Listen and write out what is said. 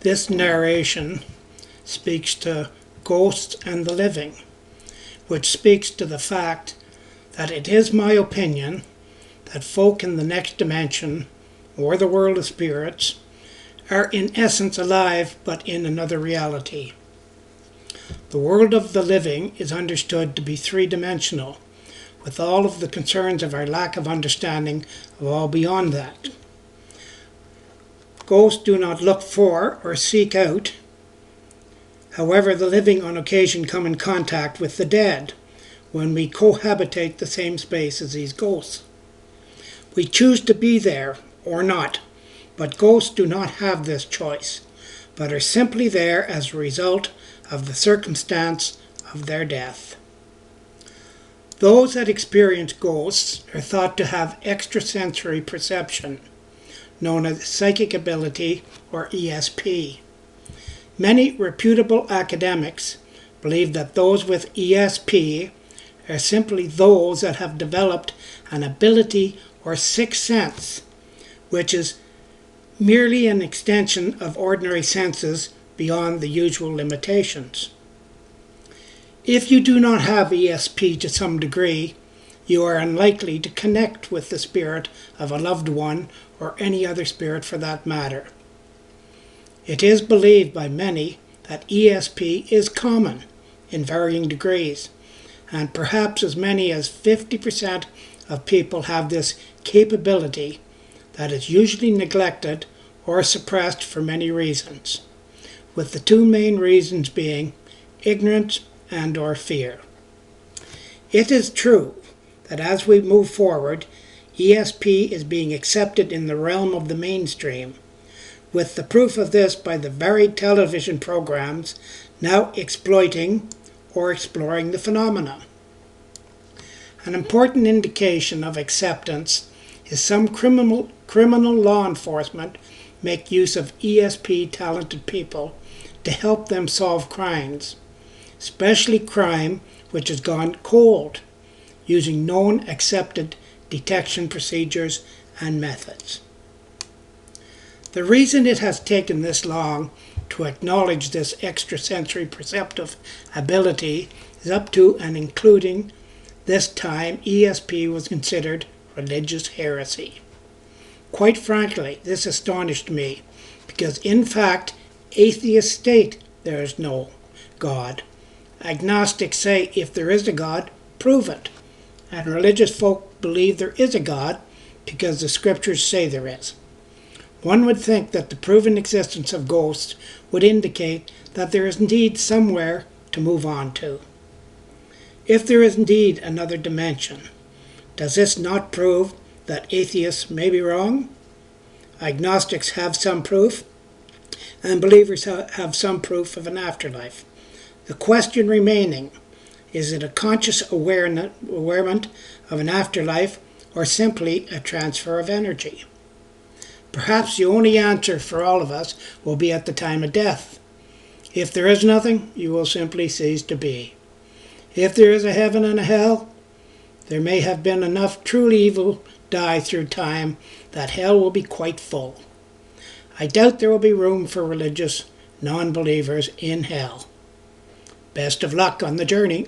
This narration speaks to ghosts and the living, which speaks to the fact that it is my opinion that folk in the next dimension, or the world of spirits, are in essence alive but in another reality. The world of the living is understood to be three-dimensional, with all of the concerns of our lack of understanding of all beyond that. Ghosts do not look for or seek out. However, the living on occasion come in contact with the dead when we cohabitate the same space as these ghosts. We choose to be there or not, but ghosts do not have this choice, but are simply there as a result of the circumstance of their death. Those that experience ghosts are thought to have extrasensory perception, known as psychic ability or ESP. Many reputable academics believe that those with ESP are simply those that have developed an ability or sixth sense, which is merely an extension of ordinary senses beyond the usual limitations. If you do not have ESP to some degree, you are unlikely to connect with the spirit of a loved one or any other spirit for that matter. It is believed by many that ESP is common in varying degrees, and perhaps as many as 50% of people have this capability that is usually neglected or suppressed for many reasons, with the two main reasons being ignorance and or fear. It is true that as we move forward, ESP is being accepted in the realm of the mainstream, with the proof of this by the varied television programs now exploiting or exploring the phenomena. An important indication of acceptance is some criminal law enforcement make use of ESP talented people to help them solve crimes, especially crime which has gone cold, using known accepted detection procedures and methods. The reason it has taken this long to acknowledge this extrasensory perceptive ability is up to and including this time ESP was considered religious heresy. Quite frankly, this astonished me, because in fact, atheists state there is no God. Agnostics say if there is a God, prove it. And religious folk believe there is a God because the scriptures say there is. One would think that the proven existence of ghosts would indicate that there is indeed somewhere to move on to. If there is indeed another dimension, does this not prove that atheists may be wrong? Agnostics have some proof, and believers have some proof of an afterlife. The question remaining, is it a conscious awareness of an afterlife or simply a transfer of energy? Perhaps the only answer for all of us will be at the time of death. If there is nothing, you will simply cease to be. If there is a heaven and a hell, there may have been enough truly evil die through time that hell will be quite full. I doubt there will be room for religious non-believers in hell. Best of luck on the journey.